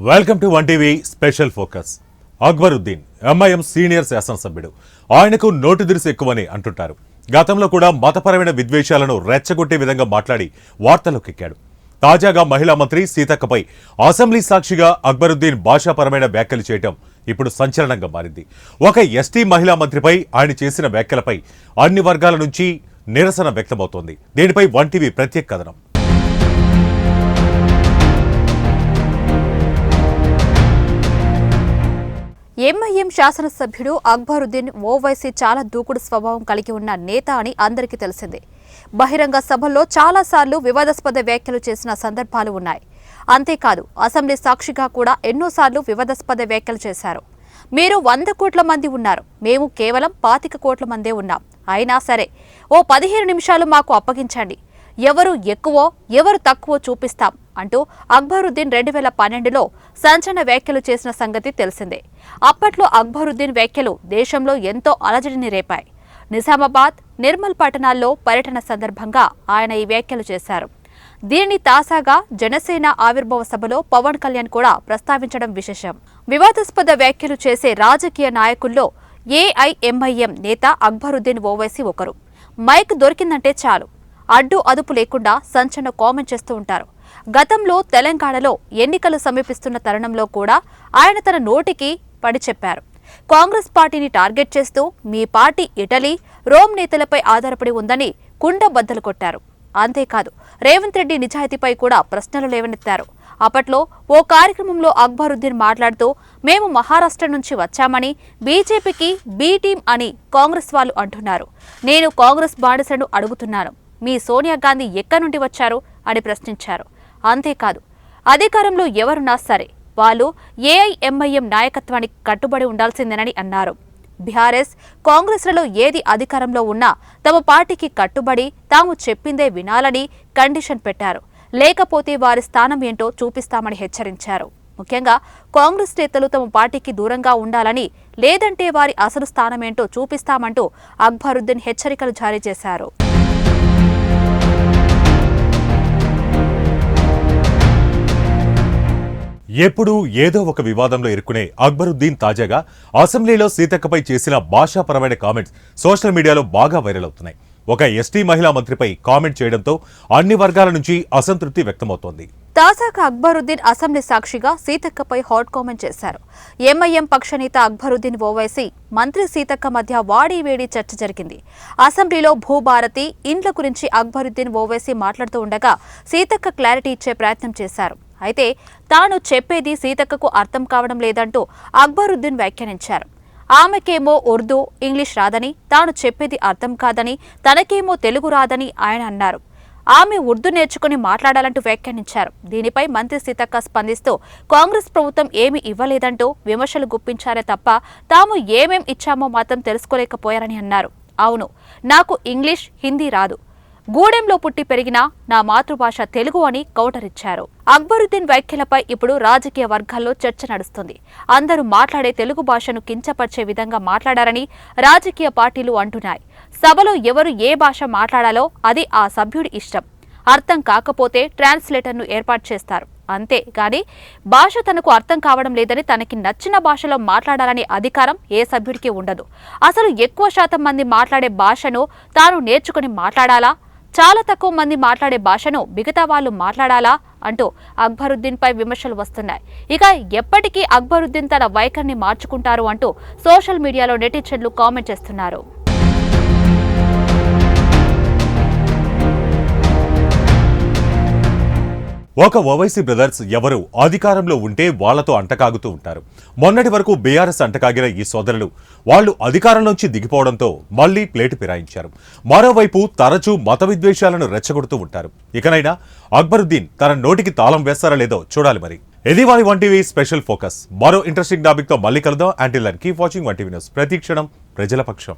Welcome to 1 TV special focus. Akbaruddin MIM senior శాసనసభ్యుడు. ఆయనకు note దిరిసి ఎక్కువని అంటుంటారు. గతంలో కూడా మతపరమైన విద్వేషాలను రెచ్చగొట్టే విధంగా మాట్లాడి వార్తల్లోకి ఎక్కాడు. తాజాగా మహిళా మంత్రి సీతక్కపై అసెంబ్లీ సాక్షిగా అక్బరుద్దీన్ భాషాపరమైన వ్యాఖ్యలు చేయడం ఇప్పుడు సంచలనంగా మారింది. ఒక ఎస్టీ మహిళా మంత్రిపై ఆయన చేసిన వ్యాఖ్యలపై అన్ని వర్గాల నుంచి నిరసన వ్యక్తమవుతోంది. దీనిపై 1 టీవీ ప్రత్యేక కథనం. ఎంఐఎం శాసనసభ్యుడు అక్బరుద్దీన్ ఓవైసీ చాలా దూకుడు స్వభావం కలిగి ఉన్న నేత అని అందరికీ తెలిసిందే. బహిరంగ సభల్లో చాలాసార్లు వివాదాస్పద వ్యాఖ్యలు చేసిన సందర్భాలు ఉన్నాయి. అంతేకాదు అసెంబ్లీ సాక్షిగా కూడా ఎన్నోసార్లు వివాదాస్పద వ్యాఖ్యలు చేశారు. మీరు 100 కోట్ల మంది ఉన్నారు, మేము కేవలం 25 కోట్ల మందే ఉన్నాం. అయినా సరే ఓ 15 నిమిషాలు మాకు అప్పగించండి, ఎవరు ఎక్కువో ఎవరు తక్కువో చూపిస్తాం అంటూ అక్బరుద్దీన్ 2012లో సంచలన వ్యాఖ్యలు చేసిన సంగతి తెలిసిందే. అప్పట్లో అక్బరుద్దీన్ వ్యాఖ్యలు దేశంలో ఎంతో అలజడిని రేపాయి. నిజామాబాద్, నిర్మల్ పట్టణాల్లో పర్యటన సందర్భంగా ఆయన ఈ వ్యాఖ్యలు చేశారు. దీనిని తాజాగా జనసేన ఆవిర్భావ సభలో పవన్ కళ్యాణ్ కూడా ప్రస్తావించడం విశేషం. వివాదాస్పద వ్యాఖ్యలు చేసే రాజకీయ నాయకుల్లో ఏఐఎంఐఎం నేత అక్బరుద్దీన్ ఓవైసీ ఒకరు. మైక్ దొరికిందంటే చాలు, అడ్డు అదుపు లేకుండా సంచలన కామెంట్ చేస్తూ ఉంటారు. గతంలో తెలంగాణలో ఎన్నికలు సమీపిస్తున్న తరుణంలో కూడా ఆయన తన నోటికి పడి చెప్పారు. కాంగ్రెస్ పార్టీని టార్గెట్ చేస్తూ మీ పార్టీ ఇటలీ, రోమ్ నేతలపై ఆధారపడి ఉందని కుండ బద్దలు కొట్టారు. అంతేకాదు రేవంత్ రెడ్డి నిజాయితీపై కూడా ప్రశ్నలు లేవనెత్తారు. అప్పట్లో ఓ కార్యక్రమంలో అక్బరుద్దీన్ మాట్లాడుతూ మేము మహారాష్ట్ర నుంచి వచ్చామని, బీజేపీకి బీ టీం అని కాంగ్రెస్ వాళ్ళు అంటున్నారు. నేను కాంగ్రెస్ బానిసను అడుగుతున్నాను, మీ సోనియా గాంధీ ఎక్కడి నుండి వచ్చారు అని ప్రశ్నించారు. అంతేకాదు అధికారంలో ఎవరున్నా సరే వాళ్ళు ఏఐఎంఐఎం నాయకత్వానికి కట్టుబడి ఉండాల్సిందేనని అన్నారు. బీఆర్ఎస్, కాంగ్రెస్లలో ఏది అధికారంలో ఉన్నా తమ పార్టీకి కట్టుబడి తాము చెప్పిందే వినాలని కండిషన్ పెట్టారు. లేకపోతే వారి స్థానం ఏంటో చూపిస్తామని హెచ్చరించారు. ముఖ్యంగా కాంగ్రెస్ నేతలు తమ పార్టీకి దూరంగా ఉండాలని, లేదంటే వారి అసలు స్థానమేంటో చూపిస్తామంటూ అక్బరుద్దీన్ హెచ్చరికలు జారీ చేశారు. ఎప్పుడూ ఏదో ఒక వివాదంలో ఇరుక్కునే అక్బరుద్దీన్ తాజాగా అసెంబ్లీలో సీతక్కపై చేసిన భాషాపరమైన కామెంట్స్ సోషల్ మీడియాలో బాగా వైరల్ అవుతున్నాయి. ఒక ఎస్టీ మహిళా మంత్రిపై కామెంట్ చేయడంతో అన్ని వర్గాల నుంచి అసంతృప్తి వ్యక్తమవుతోంది. తాజాగా అక్బరుద్దీన్ అసెంబ్లీ సాక్షిగా సీతక్కపై హాట్ కామెంట్ చేశారు. ఎంఐఎం పక్షనేత అక్బరుద్దీన్ ఓవైసీ, మంత్రి సీతక్క మధ్య వాడీవేడి చర్చ జరిగింది. అసెంబ్లీలో భూభారతి, ఇండ్ల గురించి అక్బరుద్దీన్ ఓవైసీ మాట్లాడుతూ ఉండగా సీతక్క క్లారిటీ ఇచ్చే ప్రయత్నం చేశారు. అయితే తాను చెప్పేది సీతక్కకు అర్థం కావడం లేదంటూ అక్బరుద్దీన్ వ్యాఖ్యానించారు. ఆమెకేమో ఉర్దూ, ఇంగ్లీష్ రాదని, తాను చెప్పేది అర్థం కాదని, తనకేమో తెలుగు రాదని ఆయన అన్నారు. ఆమె ఉర్దూ నేర్చుకుని మాట్లాడాలంటూ వ్యాఖ్యానించారు. దీనిపై మంత్రి సీతక్క స్పందిస్తూ కాంగ్రెస్ ప్రభుత్వం ఏమీ ఇవ్వలేదంటూ విమర్శలు గుప్పించారే తప్ప తాము ఏమేం ఇచ్చామో మాత్రం తెలుసుకోలేకపోయారని అన్నారు. అవును, నాకు ఇంగ్లీష్, హిందీ రాదు, గూడెంలో పుట్టి పెరిగిన నా మాతృభాష తెలుగు అని కౌంటర్ ఇచ్చారు. అక్బరుద్దీన్ వ్యాఖ్యలపై ఇప్పుడు రాజకీయ వర్గాల్లో చర్చ నడుస్తుంది. అందరూ మాట్లాడే తెలుగు భాషను కించపరిచే విధంగా మాట్లాడారని రాజకీయ పార్టీలు అంటున్నాయి. సభలో ఎవరు ఏ భాష మాట్లాడాలో అది ఆ సభ్యుడి ఇష్టం. అర్థం కాకపోతే ట్రాన్స్లేటర్ను ఏర్పాటు చేస్తారు. అంతే గాని భాష తనకు అర్థం కావడం లేదని తనకి నచ్చిన భాషలో మాట్లాడాలనే అధికారం ఏ సభ్యుడికి ఉండదు. అసలు ఎక్కువ శాతం మంది మాట్లాడే భాషను తాను నేర్చుకుని మాట్లాడాలా, చాలా తక్కువ మంది మాట్లాడే భాషను మిగతా వాళ్ళు మాట్లాడాలా అంటూ అక్బరుద్దీన్ పై విమర్శలు వస్తున్నాయి. ఇక ఎప్పటికీ అక్బరుద్దీన్ తన వైఖరిని మార్చుకుంటారు అంటూ సోషల్ మీడియాలో నెటిజన్లు కామెంట్ చేస్తున్నారు. ఒక ఓవైసీ బ్రదర్స్ ఎవరు అధికారంలో ఉంటే వాళ్లతో అంటకాగుతూ ఉంటారు. మొన్నటి వరకు బీఆర్ఎస్ అంటకాగిన ఈ సోదరులు వాళ్లు అధికారం నుంచి దిగిపోవడంతో మళ్లీ ప్లేటు ఫిరాయించారు. మరోవైపు తరచూ మత విద్వేషాలను రెచ్చగొడుతూ ఉంటారు. ఇకనైనా అక్బరుద్దీన్ తన నోటికి తాళం వేస్తారా లేదో చూడాలి. మరి ఇది వారి 1 టీవీ స్పెషల్ ఫోకస్. మరో ఇంట్రెస్టింగ్ టాపిక్ తో మళ్ళీ కలుద్దాం. Until then keep watching 1 TV news. ప్రతి క్షణం ప్రజల పక్షం.